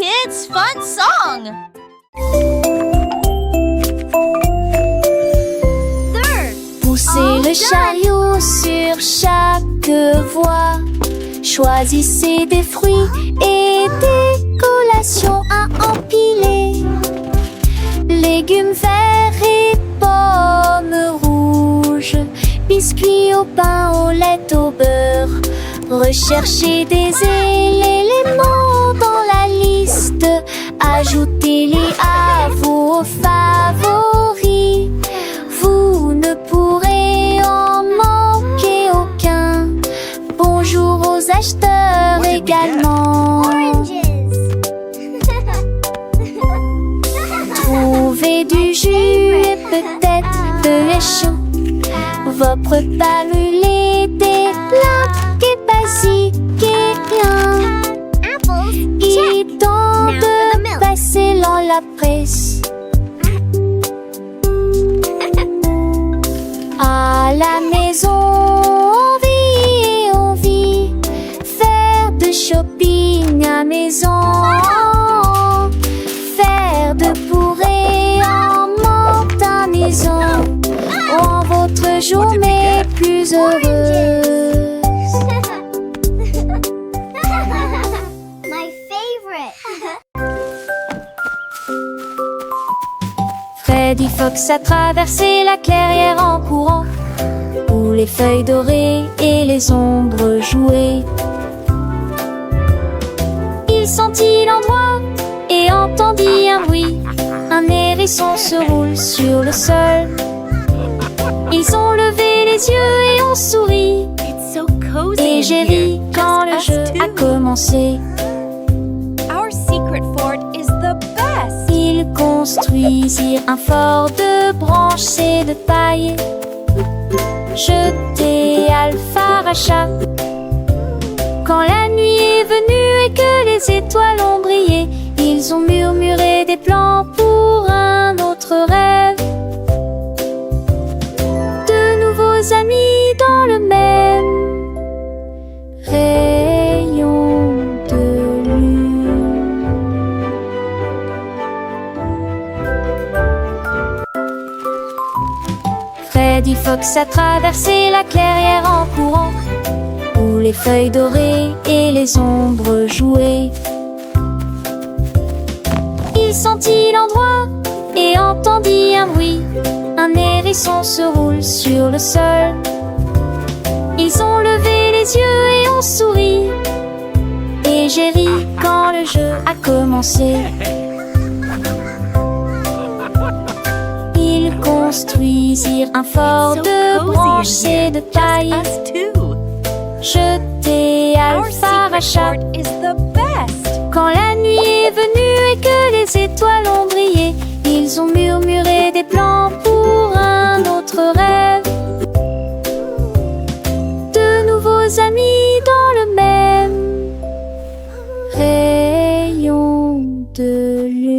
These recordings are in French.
kids' fun song. Poussez le chariot sur chaque voie. Choisissez des fruits et des collations à empiler. Légumes verts et pommes rouges. Biscuits au pain, au lait, au beurre. Recherchez des éléments dans la liste. Ajoutez-les à vos favoris. Vous ne pourrez en manquer aucun. Bonjour aux acheteurs également. Trouvez du jus et peut-être de lait chaud. Vos repas brûlés, des plats et basiques et bien. Et tant de passer dans la presse. À la maison, on vit. Faire de shopping à maison. Faire de bourrées en montaison. Rend votre journée plus heureuse. My favorite. Freddy Fox a traversé la clairière en courant, où les feuilles dorées et les ombres jouaient. Il sentit l'endroit et entendit un bruit. Un hérisson se roule sur le sol. Ils ont levé les yeux et ont souri. It's so cozy. Et j'ai ri quand le jeu a commencé. Our secret fort is the best. Ils construisirent un fort de branches et de paille. Jeté Alpharacha. Quand la nuit est venue et que les étoiles ont brillé, ils ont murmuré des plans pour un autre rêve. De nouveaux amis dans le même rayon de lune. Freddy Fox a traversé la clairière en courant, où les feuilles dorées et les ombres jouaient. Il sentit l'endroit et entendit un bruit. Un hérisson se roule sur le sol. Ils ont levé les yeux et ont souri. Et j'ai ri quand le jeu a commencé. Ils construisirent un fort de branches et de paille. Jeté Alpharacha. Is the best. Quand la nuit est venue et que les étoiles ont brillé, ils ont murmuré des plans pour un autre rêve. De nouveaux amis dans le même rayon de lune.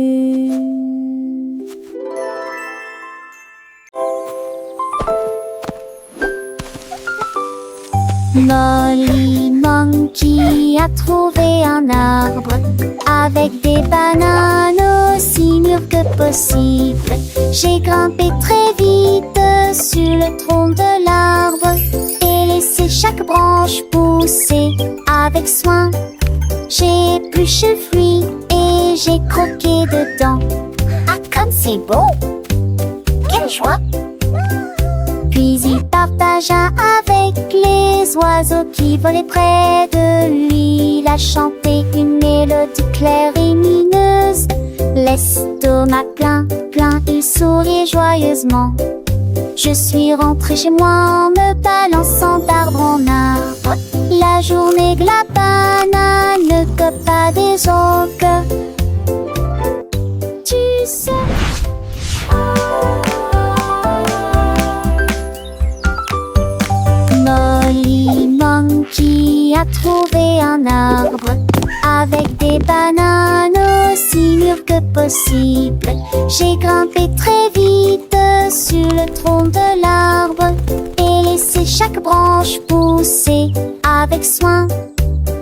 Molly Monkey a trouvé un arbre avec des bananes aussi mûres que possible. J'ai grimpé très vite sur le tronc de l'arbre et laissé chaque branche pousser avec soin. J'ai épluché le fruit et j'ai croqué dedans. Ah, comme c'est beau! Quelle joie! Puis il partagea avec les oiseaux qui volaient près de lui. Il a chanté une mélodie claire et lumineuse. L'estomac plein, il souriait joyeusement. Je suis rentrée chez moi en me balançant d'arbre en arbre. La journée de la banane ne cope pas des autres. Tu sais. Molly Monkey a trouvé un arbre avec des bananes aussi mûres que possible. J'ai grimpé très vite sur le tronc de l'arbre et laissé chaque branche pousser avec soin.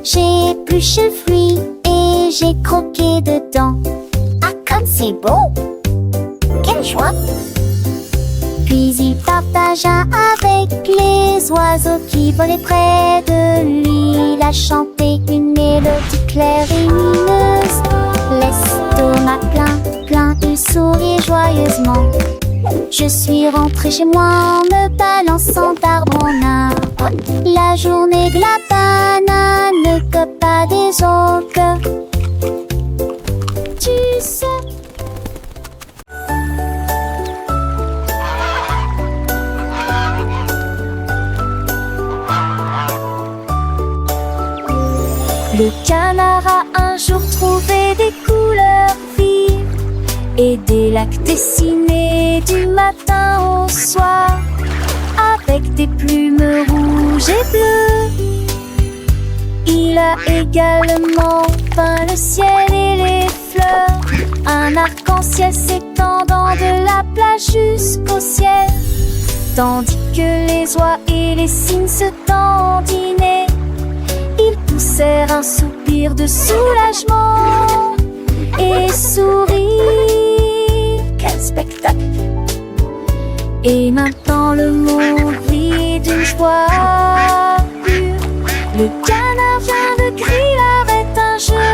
J'ai épluché le fruit et et j'ai croqué dedans. Ah, comme c'est beau! Quelle joie! Puis il partagea avec les oiseaux qui volaient près de lui. Il a chanté une mélodie claire et lumineuse. L'estomac plein, il sourit joyeusement. Je suis rentrée chez moi en me balançant d'arbre en arbre. La journée de la banane ne cope pas des autres. Tu sais. Le canard a un jour trouvé des couleurs vives et des lacs dessinés du matin au soir, avec des plumes rouges et bleues. Il a également peint le ciel et les fleurs, un arc-en-ciel s'étendant de la plage jusqu'au ciel, tandis que les oies et les cygnes se dandinaient. Ils poussèrent un soupir de soulagement et sourirent. Quel spectacle! Et maintenant le monde vit d'une joie pure. Le canard vient de crier arrête un jeu,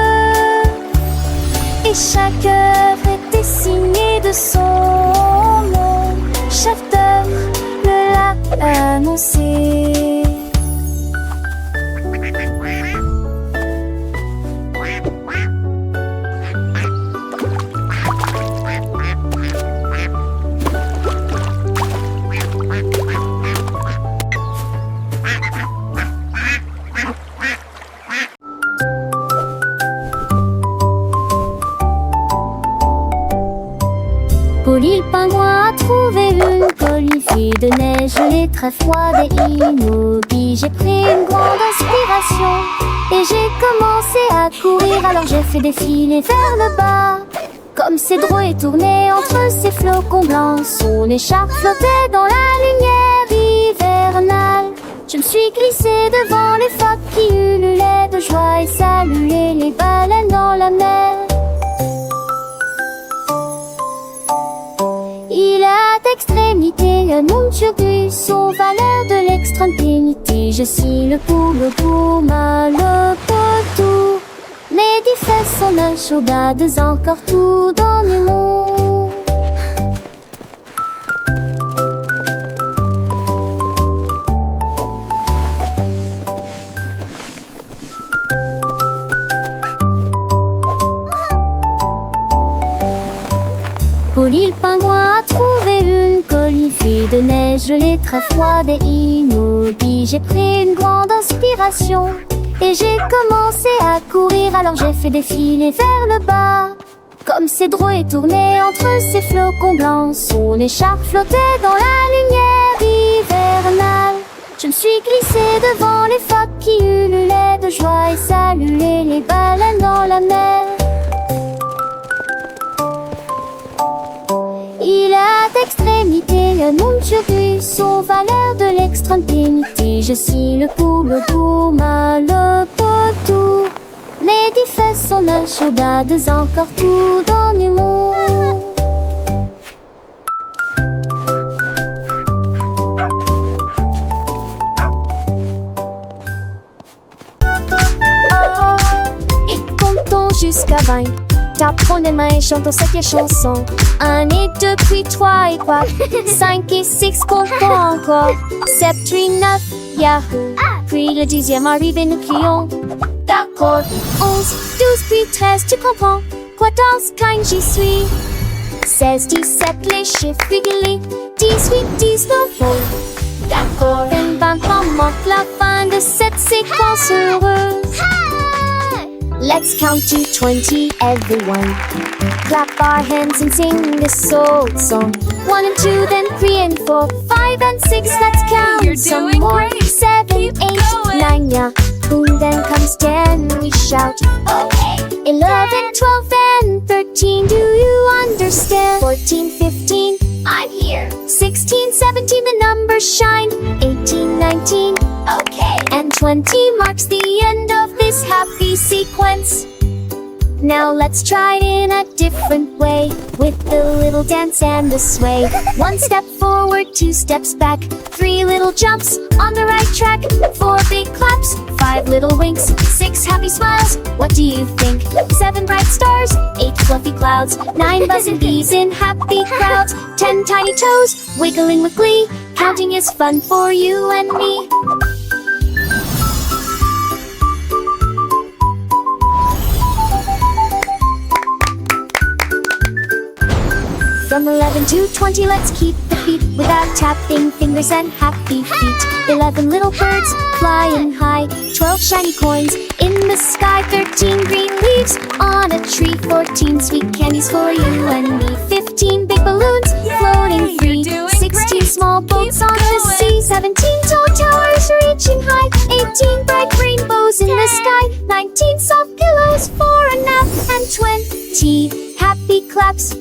et chaque œuvre est dessinée de son nom. Chef d'œuvre le l'a annoncé. Polly le pingouin a trouvé une colifée de neige gelée très froide et immobile. J'ai pris une grande inspiration et j'ai commencé à courir. Alors j'ai fait défiler vers le bas, comme ces drôles et tourné entre ces flocons blancs. Son écharpe flottait dans la lumière hivernale. Je me suis glissée devant les phoques qui ululaient de joie et saluaient les baleines dans la mer. Il a d'extrémité un monde turbus aux valeurs de l'extrême-pénité. Je suis le pouma, le potou. Mes 10 fesses sont un chaudades encore tout dans le monde. Polly le pingouin a trouvé une colifée de neige gelée très froide et immobile. J'ai pris une grande inspiration et j'ai commencé à courir. Alors j'ai fait défiler vers le bas, comme ces drôles et tourné entre ces flocons blancs. Son écharpe flottait dans la lumière hivernale. Je me suis glissée devant les phoques qui ululaient de joie et saluaient les baleines dans la mer. Il a d'extrémité un monde turbus aux valeurs de l'extrême-pénité. Je suis le pouma, le potou. Mes 10 fesses sont un chaudades encore tout dans le monde. Et comptons jusqu'à 20. Tape les mains et chantons cette chanson. 1 et 2 puis 3 et 4 5 et 6 comptons encore. 7, 8, 9, yahoo. Puis le 10e arrive et nous crions d'accord. 11, 12 puis 13, tu comprends. 14, 15, j'y suis. 16, 17, les chiffres réguliers. 18, 19, oh, d'accord. 20, on manque la fin de cette séquence heureuse. Let's count to 20, everyone. Clap our hands and sing this old song. 1 and 2, then 3 and 4, 5 and 6, let's count You're some doing more. great. 7, Keep 8, going. 9, yeah. Boom, then comes 10, we shout. Okay. 11, 12, and 13, do you understand? 14, 15, I'm here. 16, 17, the numbers shine. 18, 19, okay. And 20 marks the end of this happy sequence. Now let's try it in a different way, with the little dance and the sway. 1 step forward, 2 steps back, 3 little jumps on the right track, 4 big claps, 5 little winks, 6 happy smiles. What do you think? 7 bright stars, 8 fluffy clouds, 9 buzzing bees in happy crowds, 10 tiny toes wiggling with glee. Counting is fun for you and me. From 11 to 20, let's keep the beat without tapping fingers and happy feet. 11 little birds flying high, 12 shiny coins in the sky, 13 green leaves on a tree, 14 sweet candies for you and me, 15 big balloons floating free, 16 small boats on the sea, 17 tall towers reaching high, 18 bright rainbows in the sky, 19 soft pillows for a nap, and 20 happy claps.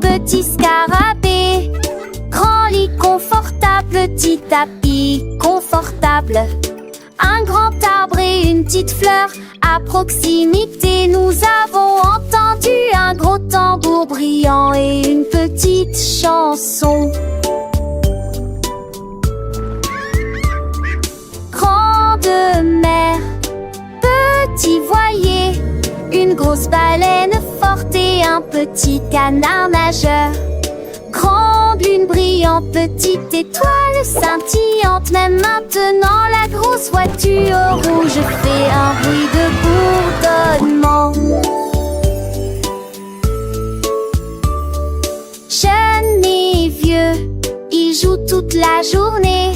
Petit scarabée, grand lit confortable, petit tapis confortable, un grand arbre et une petite fleur. À proximité, nous avons entendu un gros tambour brillant et une petite chanson. Grande mer, petit voilier, une grosse baleine forte et un petit canard nageur. Grande lune brillante, petite étoile scintillante. Même maintenant la grosse voiture rouge fait un bruit de bourdonnement. Jeunes et vieux, ils jouent toute la journée.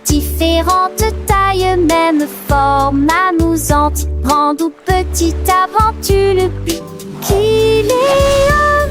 Différentes tailles, même forme amusante. Grande ou petite aventure, le but qu'il est un.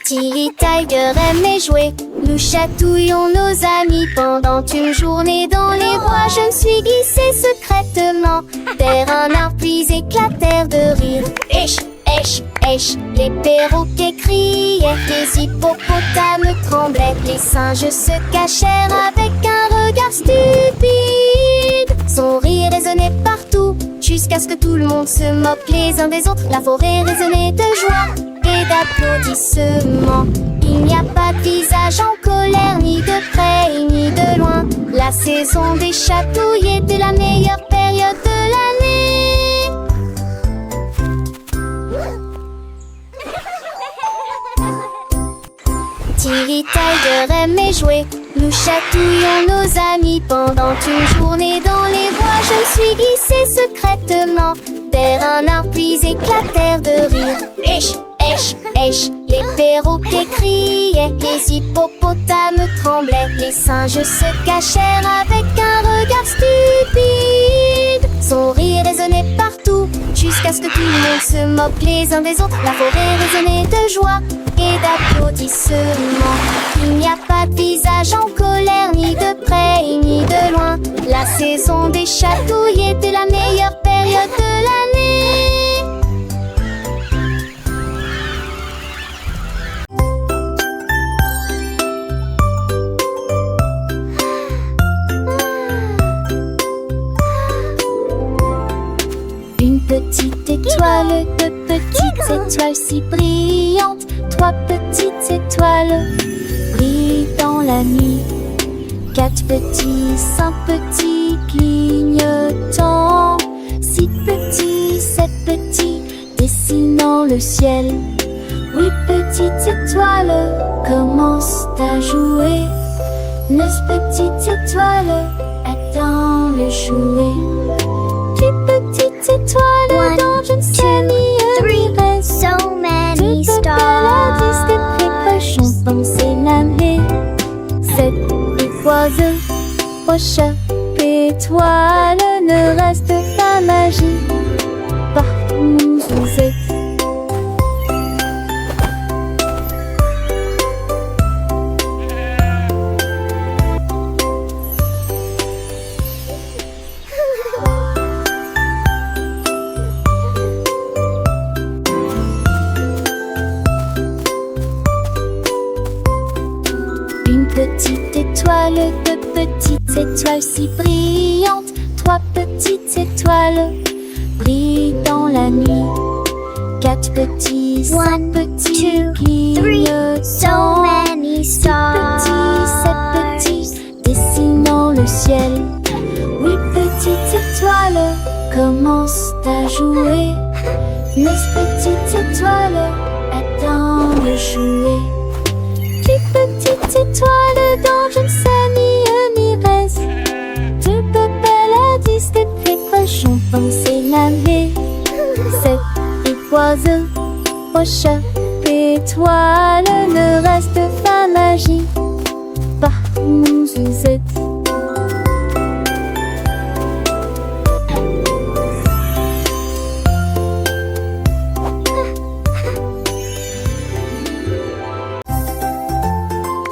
Tilly Tiger aimait jouer. Nous chatouillons nos amis pendant une journée dans les bois. Je me suis glissée secrètement vers un arbre puis éclatèrent de rire. Esh, esh, esh, les perroquets criaient, les hippopotames tremblaient, les singes se cachèrent avec un regard stupide. Son rire résonnait partout, jusqu'à ce que tout le monde se moque les uns des autres. La forêt résonnait de joie et d'applaudissements. Il n'y a pas de visage en colère, ni de près ni de loin. La saison des chatouilles était la meilleure période de l'année. Tilly Tiger aimait jouer. Nous chatouillons nos amis pendant une journée dans les bois. Je me suis glissée secrètement vers un arbre puis éclatèrent de rire. Esh, esh, esh, les perroquets criaient, les hippopotames tremblaient, les singes se cachèrent avec un regard stupide. Son rire résonnait partout, jusqu'à ce que tout le monde se moque les uns des autres. La forêt résonnait de joie et d'applaudissements. Il n'y a pas de visage en colère, ni de près ni de loin. La saison des chatouilles était la meilleure période de l'année. Une petite étoile, deux petites étoiles si brillantes, 3 petites étoiles brillent dans la nuit. 4 petits, 5 petits clignotants, 6 petits, 7 petits dessinant le ciel. 8 petites étoiles commencent à jouer. 9 petites étoiles attendent le jouet. 10 petites étoiles dans une ciel reste. So many Des stars. cochons penser l'année. 7 étoiles, prochain étoile, ne reste pas magie. Partout où vous êtes. Une petite étoile, deux petites étoiles si brillantes, trois petites étoiles brillent dans la nuit. Quatre petits, cinq petits clignotent, So many stars. sept petits, dessinant le ciel. Huit petites étoiles commencent à jouer. Neuf petites étoiles attendent de jouer. Dix petites étoiles dont je ne sais ni reste. De Babel à 10 des précoches ont pensé nager. Sept oiseaux, aux chaque étoile ne reste pas magie. Par mon Suzette.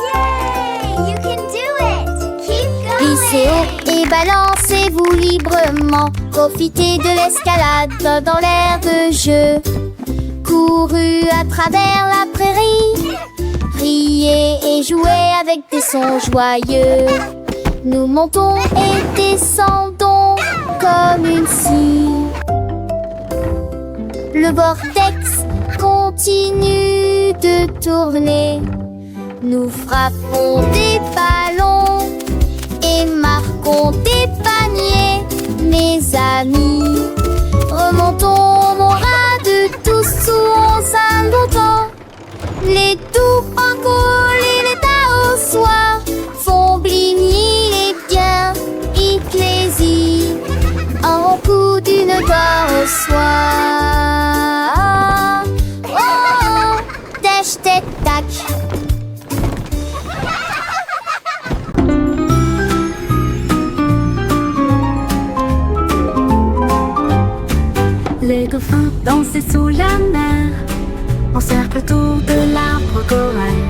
Yay! You can do it! Keep Glissez going! haut et balancez-vous librement. Profitez de l'escalade dans l'air de jeu. Courez à travers la prairie. Riez et jouez avec des sons joyeux. Nous montons et descendons comme une scie. Le vortex continue de tourner. Nous frappons des ballons et marquons des paniers, mes amis. Remontons mon rade tous sous un longtemps. Les doux francolis et les tas au soir font bligner les biens ecclésies en coup d'une gloire au soir. Oh, oh, dash, tac, tac. Les dauphins dansaient sous la mer, en cercle autour de l'arbre corail.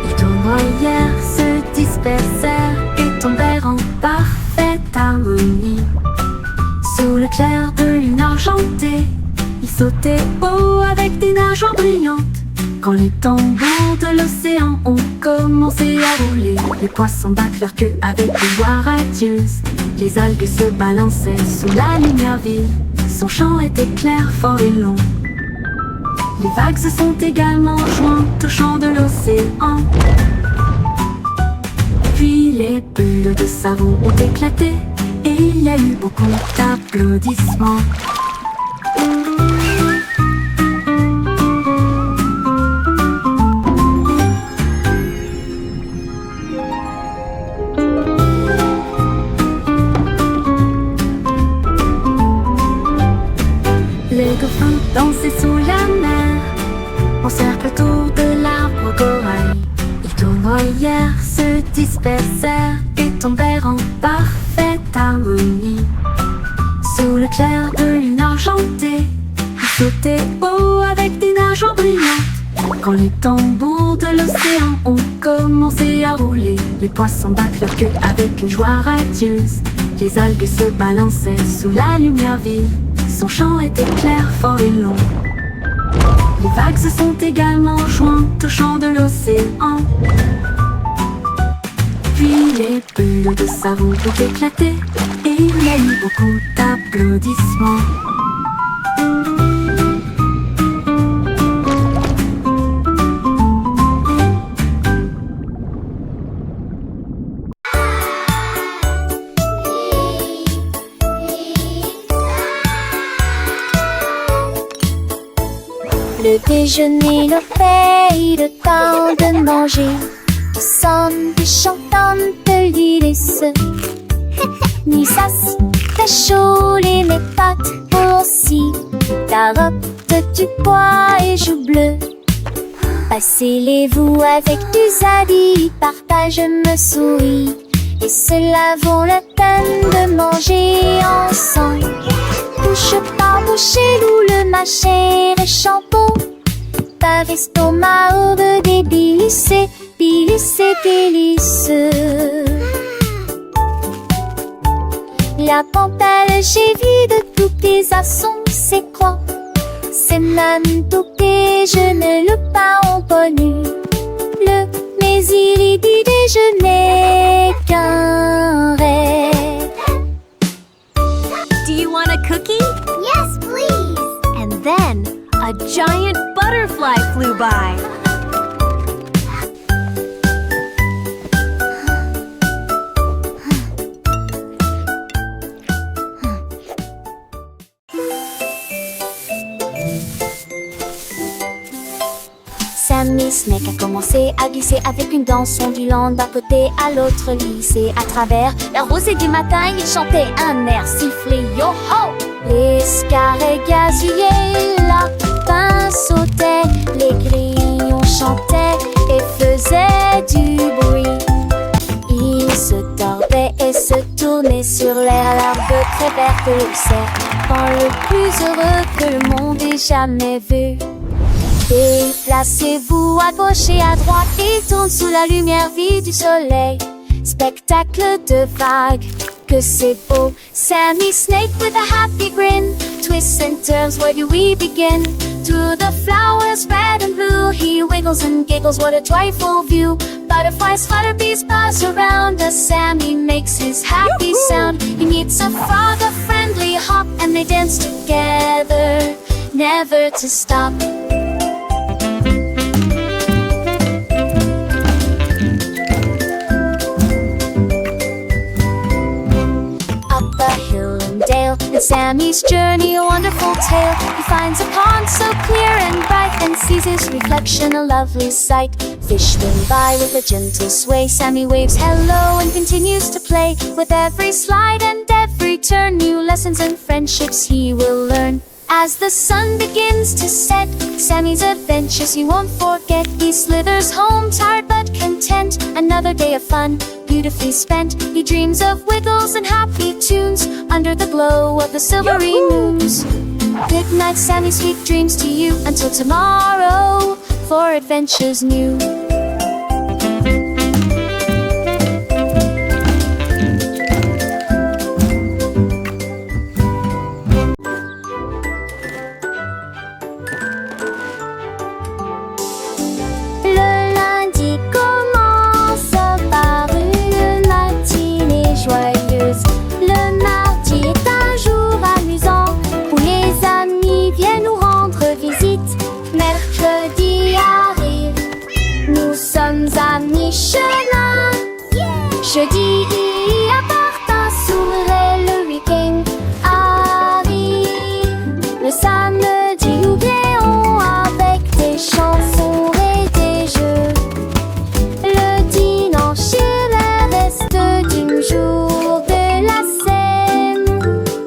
Les tournoyères se dispersèrent et tombèrent en parfaite harmonie. Sous le clair de lune argentée, ils sautaient haut avec des nageoires brillantes. Quand les tambours de l'océan ont commencé à rouler, les poissons battent leur queue avec des voix radieuses. Les algues se balançaient sous la lumière vive. Son chant était clair, fort et long. Les vagues se sont également jointes au chant de l'océan. Puis les bulles de savon ont éclaté et il y a eu beaucoup d'applaudissements. Les dauphins dansaient sous la mer, en cercle autour de l'arbre corail. Les tournoyères se dispersèrent et tombèrent en parfaite harmonie. Sous le clair de lune argentée, ils sautaient haut avec des nageoires brillantes. Quand les tambours de l'océan ont commencé à rouler, les poissons battent leur queue avec une joie radieuse. Les algues se balançaient sous la lumière vive. Son chant était clair, fort et long. Les vagues se sont également jointes au chant de l'océan. Puis les bulles de savon ont éclaté et il y a eu beaucoup d'applaudissements. Le déjeuner, le fait, le temps de manger. Ensemble, chantantes de l'hélice. Ni sas, fait chaud, les mes pattes aussi. Carottes, du pois et joues bleues. Passez-les-vous avec du zadie, partage me sourit. Et cela vaut la peine de manger ensemble. Bouche par bouche, loup, le mâcher et shampoo. Par estomac, aube des délices, délices. La pantale, j'ai vu de tous tes assons, c'est quoi? C'est même tout que je ne le pas en connu. Mais il y dit je n'ai qu'un rêve. Do you want a cookie? Yes, please. And then a giant butterfly flew by. Sammy Snake a commencé à glisser avec une danse ondulante d'un côté à l'autre lycée. À travers la rosée du matin, il chantait un air sifflé. Yo-ho! Les scarets gazouillaient, les lapins sautaient, les grillons chantaient et faisaient du bruit. Ils se tordaient et se tournaient sur l'air, l'herbe très verte le serpent le plus heureux que le monde ait jamais vu. Déplacez-vous à gauche et à droite, il tourne sous la lumière vive du soleil. Spectacle de vagues, que c'est beau. Sammy Snake with a happy grin twists and turns, where do we begin? Through the flowers red and blue, he wiggles and giggles, what a joyful view. Butterflies flutter, bees buzz around as Sammy makes his happy sound. He meets a frog, a friendly hop, and they dance together, never to stop. And Sammy's journey a wonderful tale. He finds a pond so clear and bright and sees his reflection a lovely sight. Fish swim by with a gentle sway. Sammy waves hello and continues to play. With every slide and every turn, new lessons and friendships he will learn. As the sun begins to set, Sammy's adventures he won't forget. He slithers home tired but content. Another day of fun, beautifully spent. He dreams of wiggles and happy tunes under the glow of the silvery moons. Good night, Sammy, sweet dreams to you. Until tomorrow, for adventures new. Jeudi appartint s'ouvrait le week-end arrive. Le samedi oublions avec des chansons et des jeux. Le dimanche il reste du jour de la scène.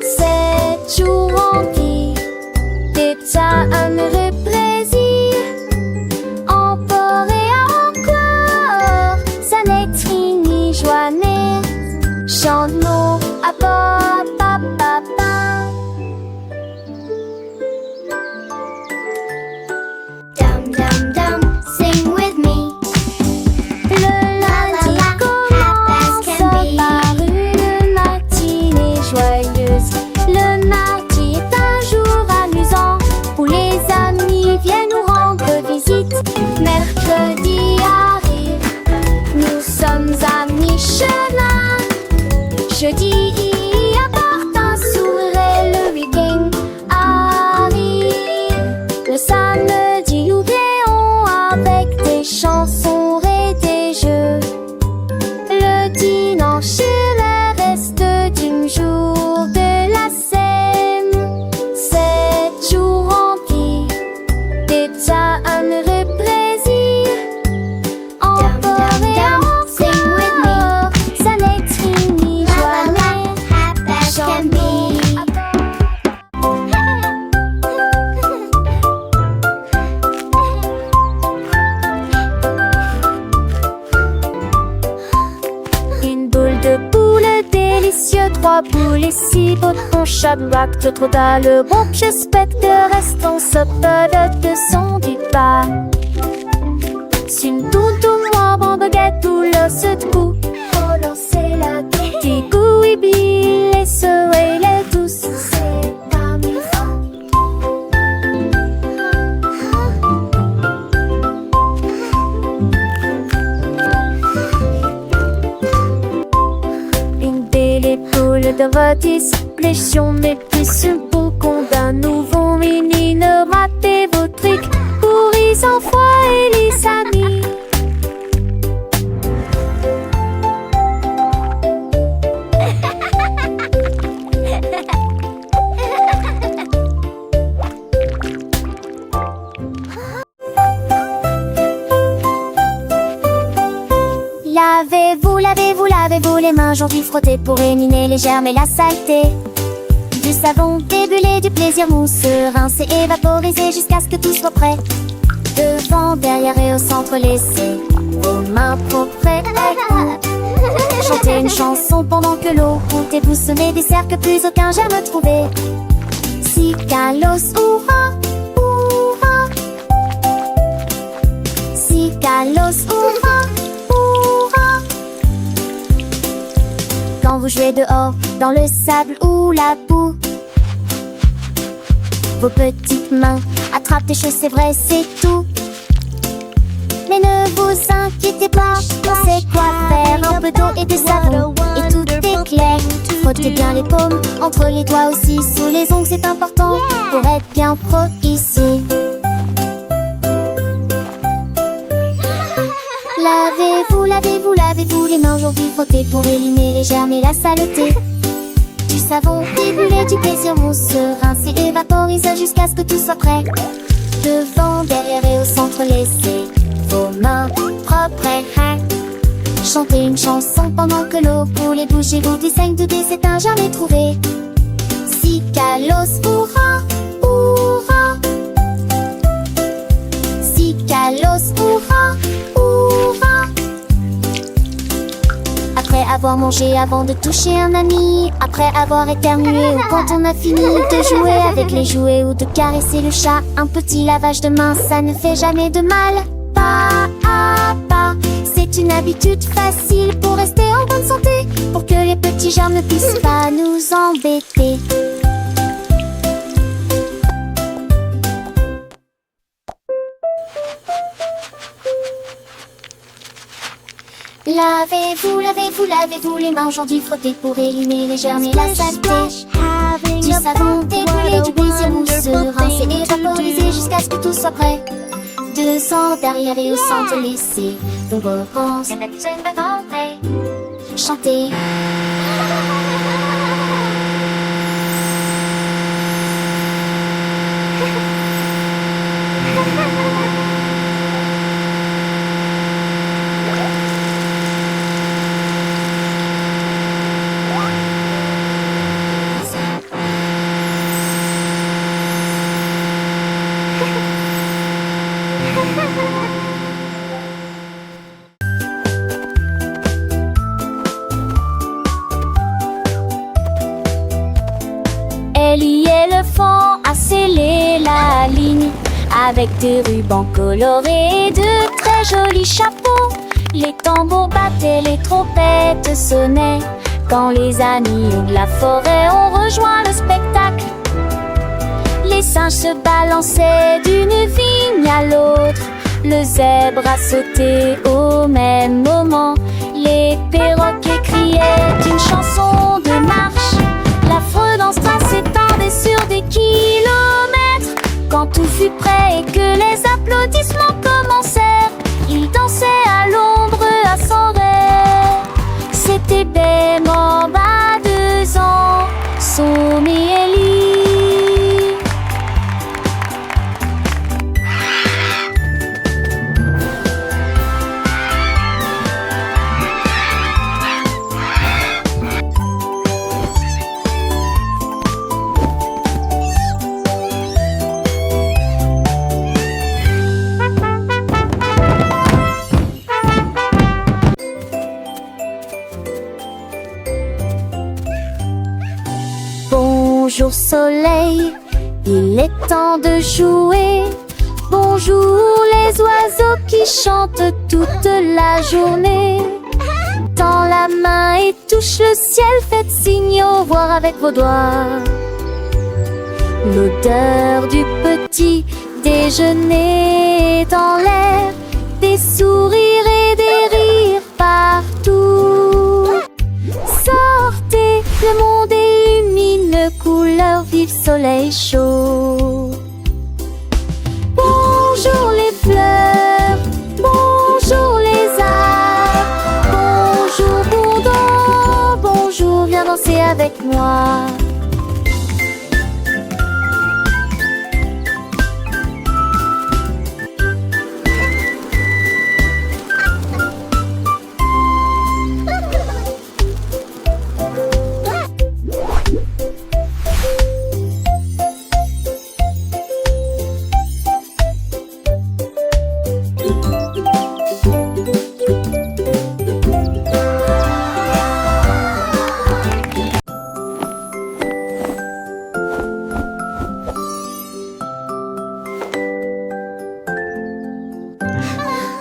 7 jours remplis des heureux plaisirs. Encore et encore, ça n'est fini, joannée. Chante-nous à bord, papa. Dum dum dum, sing with me. Le lundi commence par une matinée joyeuse. Le mardi est un jour amusant où les amis viennent nous rendre visite. Mercredi arrive, nous sommes à mi-chemin. Jeudi appartint s'ouvrait le week-end arrive. Le samedi oublions avec des chansons et des jeux. Le dimanche il reste du jour de la scène. 7 jours remplis des heureux plaisirs. Encore et encore, ça n'est fini, joannée. Happy can be. Une boule de poule délicieux, 3 boules et 6 potrons, Shadrach, d'autres le bon pied spectre, restons sauteuse de son du pas. Une toute moi, bon baguette ou l'os de cou. Oh, lancer la petite oui, les soleils, les douces, c'est amusant. de rotis, pléchion, mais plus une peau qu'on d'un nouveau mini. Ne ratez vos trucs, pourris sans foi et les amis. Lavez-vous, lavez-vous, lavez-vous les mains aujourd'hui frottées pour éliminer les germes et la saleté. Du savon débulé, du plaisir mousseux, rincé et vaporisé jusqu'à ce que tout soit prêt. Devant, derrière et au centre, laissez vos mains propres. Chantez une chanson pendant que l'eau coule et vous semez des cercles plus aucun germe trouvé. Si Kalos, hurrah, hurrah. Si Kalos, hurrah. Quand vous jouez dehors, dans le sable ou la boue, vos petites mains attrapent des choses, c'est vrai, c'est tout. Mais ne vous inquiétez pas, on sait quoi faire. Un peu d'eau et de savon, et tout est clair. Frottez bien les paumes, entre les doigts aussi. Sous les ongles, c'est important, pour être bien pro ici. Lavez-vous, lavez-vous, lavez-vous les mains aujourd'hui frottées pour éliminer les germes et la saleté. Du savon débulé, du plaisir mousseux, rincé et vaporisé jusqu'à ce que tout soit prêt. Devant, derrière et au centre, laissez vos mains propres. Chantez une chanson pendant que l'eau coule et bougez-vous du saigne de c'est un jamais trouvé. Si Kalos, hurrah, hurrah. Si Kalos, hurrah. Après avoir mangé, avant de toucher un ami, après avoir éternué ou quand on a fini de jouer avec les jouets ou de caresser le chat, un petit lavage de main, ça ne fait jamais de mal. Pas à pas, c'est une habitude facile pour rester en bonne santé, pour que les petits germes ne puissent pas nous embêter. Lavez-vous, lavez-vous, lavez-vous les mains aujourd'hui frottées pour éliminer les germes et la saleté. Du savon débulé, du plaisir mousseux, rincé et vaporisé jusqu'à ce que tout soit prêt. Devant, derrière et au centre, laissez vos bronzes chanter. Elle y est le fond à sceller la ligne avec des rubans colorés et de très jolis chapeaux. Les tambours battaient, les trompettes sonnaient quand les amis de la forêt ont rejoint le spectacle. Les singes se balançaient d'une vigne à l'autre, le zèbre a sauté au même moment. Les perroquets criaient une chanson de marche. L'affreux dans ce train s'étendait sur des kilomètres. Quand tout fut prêt et que les applaudissements commencèrent, ils dansaient à l'ombre à son rêve. C'était Bemorba à 2 ans, Somi et Ellie. Bonjour soleil, il est temps de jouer. Bonjour les oiseaux qui chantent toute la journée. Tends la main et touche le ciel, faites signe au revoir avec vos doigts. L'odeur du petit déjeuner dans l'air, des sourires et des rires partout. Sortez, le monde chaud. Bonjour les fleurs, bonjour les arbres, bonjour Bourdon, bonjour, viens danser avec moi.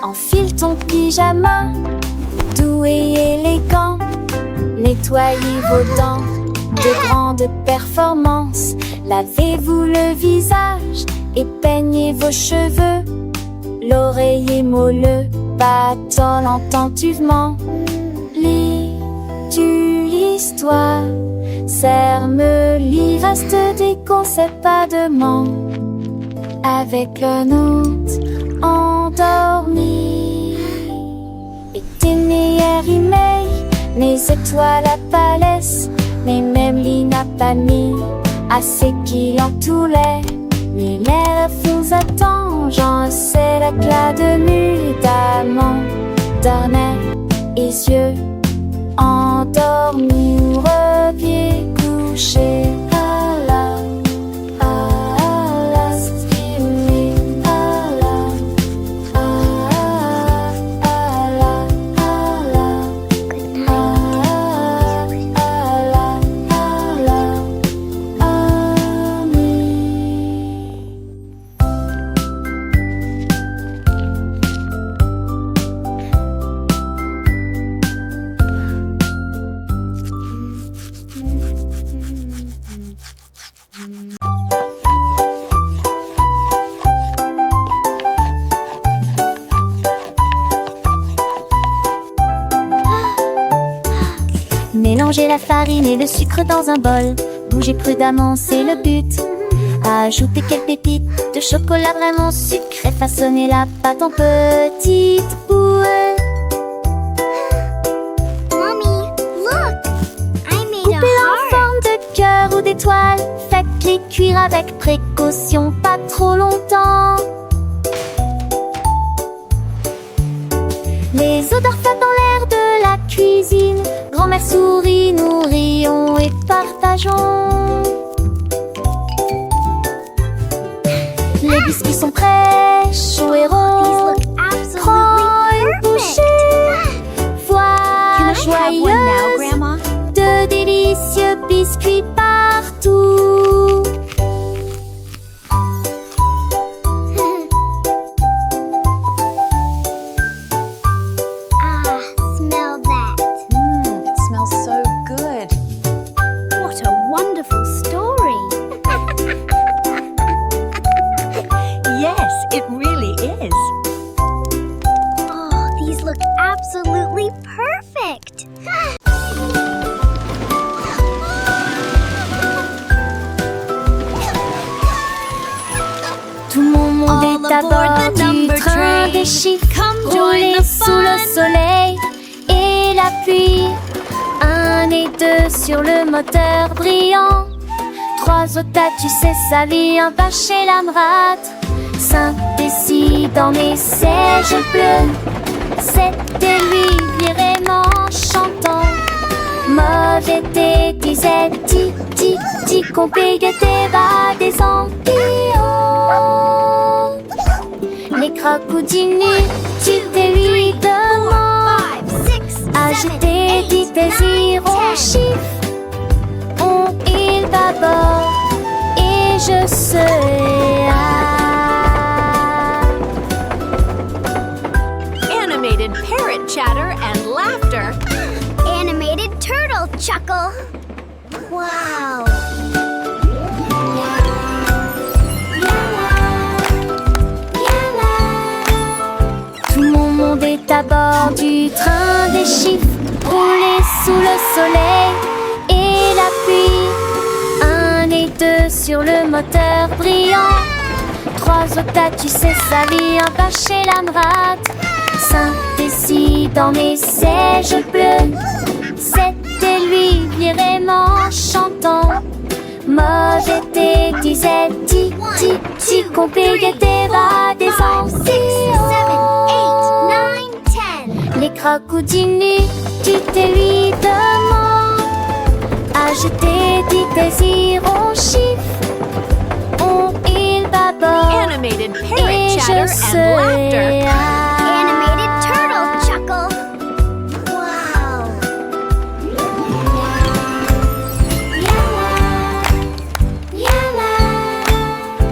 Enfile ton pyjama, doux et élégant. Nettoyez vos dents, de grandes performances. Lavez-vous le visage et peignez vos cheveux. L'oreiller moelleux battant attentivement. Lis-tu l'histoire? Serre-me-lit, reste des conseils pas de ment. Avec un autre endormi. Et tes meilleurs emails, mes étoiles à palès, mes mêmes lignes à panier, assez qui en tout l'air. Mes lèvres vous attendent, j'en sais l'éclat de nuit d'amant, d'ornais et yeux endormis ou reviens coucher. Mélangez la farine et le sucre dans un bol. Bougez prudemment, c'est le but. Ajoutez quelques pépites de chocolat vraiment sucré. Façonnez la pâte en petites boules. Mommy, look! I made Coupez-la en a heart. forme de cœur ou d'étoile. Faites-les cuire avec précaution, pas trop longtemps. Les odeurs flottent dans l'air de la cuisine. Grand-mère sourit, nous rions et partageons. Les biscuits sont prêts, chauds et These ronds. look absolutely Prends une perfect. bouchée. Voilà joyeuse Grandma? de délicieux biscuits partout. Smell that. It smells so good. What a wonderful story. Yes, it really is. Oh, these look absolutely perfect. Tout mon monde All est à aboard bord the du number train train. des chiffres. Come join Rouler the sous le fun. soleil et la pluie. 1 et 2 sur le moteur brillant. 3 au tas, tu sais sa vie, un pas chez l'Amrat. 5 et 6 dans les sièges bleus. 7 et lui vraiment chantant. Mauvais thé disait ti qu'on payait des bas des ampillons. Les crocodilles tu t'es lui demande. 5, 6, 7, Agiter 8, des désirs 9, au 10. chiffre. On il d'abord et je serai Animated parrot chatter and laughter. Animated turtle chuckle. Wow. Tout mon monde est à bord du train des chiffres. Rouler sous le soleil et la pluie. 1 et 2 sur le moteur brillant. 3 autres, tu sais, sa vie en bas chez la rate. 5 décide en sièges bleus. 7 et lui vraiment chantant. Mauvais thé disait ti ti ti, compliqué va des 5, 6, 7, 8, 9, 10. Les crocodiles tu te lui demandes. Ajouter des désirs au chiffre. On il baborde Animated et parrot je chatter and laughter. serai